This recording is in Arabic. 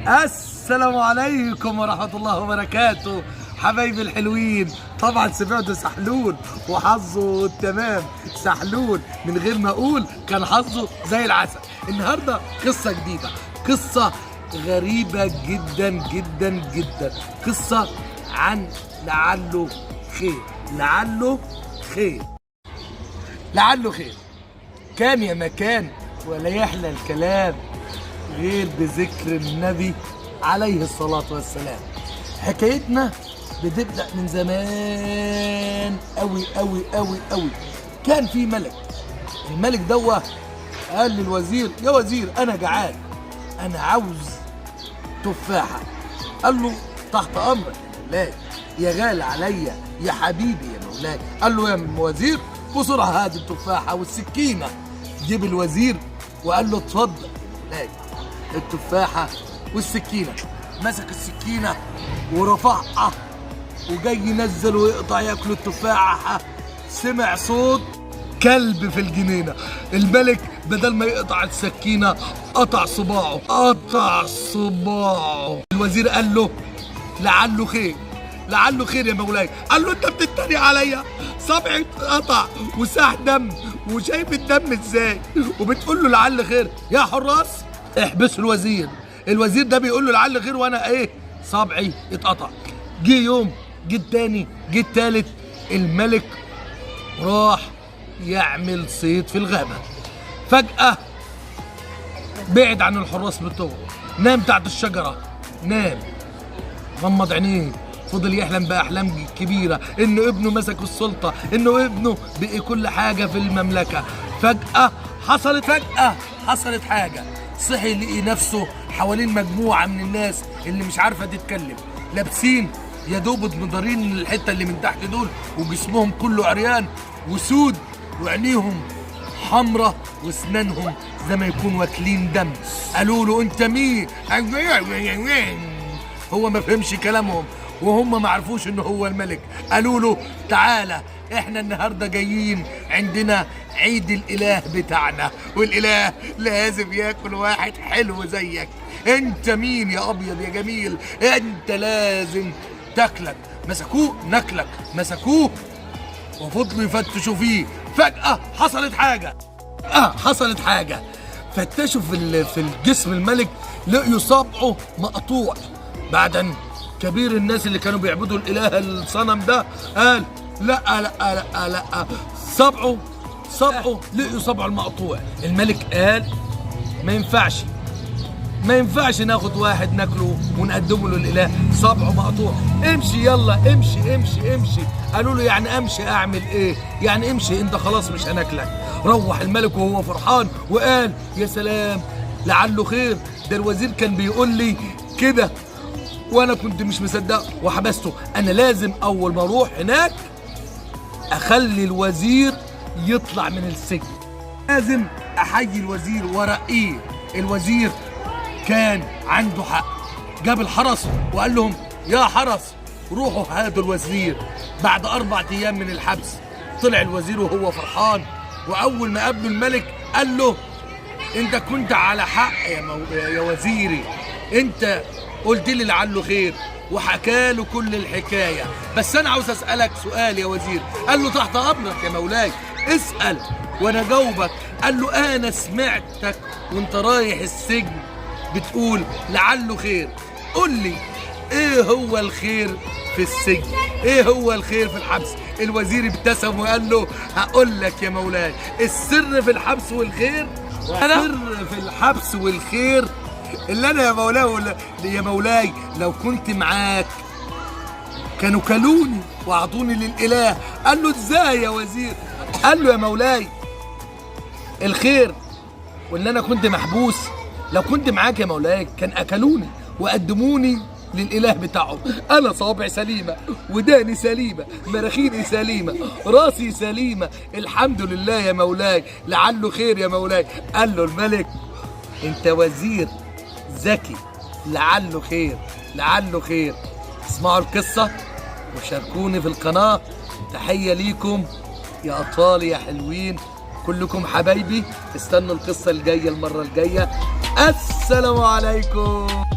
السلام عليكم ورحمة الله وبركاته حبايبي الحلوين. طبعا سمعتوا سحلول وحظه تمام. سحلول من غير ما اقول كان حظه زي العسل. النهارده قصة جديدة، قصة غريبة جدا جدا جدا، قصة عن لعله خير. لعله خير، لعله خير. كان يا مكان ولا يحلى الكلام غير بذكر النبي عليه الصلاة والسلام. حكايتنا بتبدأ من زمان أوي أوي أوي أوي. كان في ملك، الملك دوه قال للوزير: يا وزير أنا جعان، أنا عاوز تفاحة. قال له: تحت أمرك يا مولاي، يا غالي عليا، يا حبيبي يا مولاي. قال له: يا وزير بسرعة هات التفاحة والسكينة. جيب الوزير وقال له: اتفضل يا مولاي التفاحة والسكينة. مسك السكينة ورفعها وجاي ينزل ويقطع ياكل التفاحة. سمع صوت كلب في الجنينة. الملك بدل ما يقطع السكينة قطع صباعه، قطع صباعه. الوزير قال له: لعله خير، لعله خير يا مولاي. قال له: انت بتتريق عليا؟ صبعي اتقطع وساح دم وشايف الدم ازاي وبتقول له لعل خير؟ يا حراس احبسوا الوزير. الوزير ده بيقول له لعل خير وانا ايه؟ صبعي اتقطع. جه يوم، جه التاني، جه التالت. الملك راح يعمل صيد في الغابة. فجأة بعد عن الحراس بتوعه، نام تحت الشجرة، نام غمض عينيه. فضل يحلم بأحلام كبيرة، إنه ابنه مسك السلطة، إنه ابنه بقي كل حاجة في المملكة. فجأة حصلت حاجة. صحي لقي نفسه حوالين مجموعة من الناس اللي مش عارفة تتكلم، لابسين يا دوب مضارين الحتة اللي من تحت دول، وجسمهم كله عريان وسود، وعينيهم حمرة، واسنانهم زي ما يكون واكلين دم. قالوا له: انت مين؟ هو ما فهمش كلامهم وهم ما عرفوش انه هو الملك. قالوا له: تعالى احنا النهارده جايين، عندنا عيد الاله بتاعنا، والاله لازم ياكل واحد حلو زيك. انت مين يا ابيض يا جميل؟ انت لازم تاكلك. مسكوه نكلك، مسكوه وفضلوا يفتشوا فيه. فجأة حصلت حاجة. فتشوا في الجسم الملك، لقيوا صبعه مقطوع. بعدين كبير الناس اللي كانوا بيعبدوا الاله الصنم ده قال: لا لا لا لا، صبعه لقيوا صبعه المقطوع. الملك قال: ما ينفعش ناخد واحد ناكله ونقدمه للاله صبعه مقطوع. امشي يلا، امشي. قالوا له: يعني امشي اعمل ايه؟ يعني امشي انت خلاص مش هناكلك. روح الملك وهو فرحان وقال: يا سلام، لعله خير. ده الوزير كان بيقول لي كده وانا كنت مش مصدقه وحبسته. انا لازم اول ما اروح هناك اخلي الوزير يطلع من السجن، لازم احيي الوزير وارقيه. الوزير كان عنده حق، جاب الحرس وقال لهم: يا حرس روحوا هاتوا الوزير. بعد 4 أيام من الحبس طلع الوزير وهو فرحان، واول ما قابله الملك قال له: انت كنت على حق يا وزيري، انت قلت لي لعله خير. وحكى له كل الحكايه. بس انا عاوز اسالك سؤال يا وزير. قال له: تحت امرك يا مولاي، اسال وانا جاوبك. قال له: انا سمعتك وانت رايح السجن بتقول لعله خير. قول لي ايه هو الخير في السجن؟ ايه هو الخير في الحبس؟ الوزير ابتسم وقال له: هقول لك يا مولاي، السر في الحبس والخير، السر في الحبس والخير اللي انا يا مولاي لو كنت معاك كانوا كلوني واعطوني للاله. قال له: ازاي يا وزير؟ قال له: يا مولاي الخير واللي انا كنت محبوس لو كنت معاك يا مولاي كان اكلوني وقدموني للاله بتاعهم. انا صابع سليمه، وداني سليمه، مراخيني سليمه، راسي سليمه، الحمد لله يا مولاي، لعله خير يا مولاي. قال له الملك: انت وزير ذكي، لعله خير، لعله خير. اسمعوا القصه وشاركوني في القناه. تحيه ليكم يا اطفالي يا حلوين، كلكم حبايبي. استنوا القصه الجايه المره الجايه. السلام عليكم.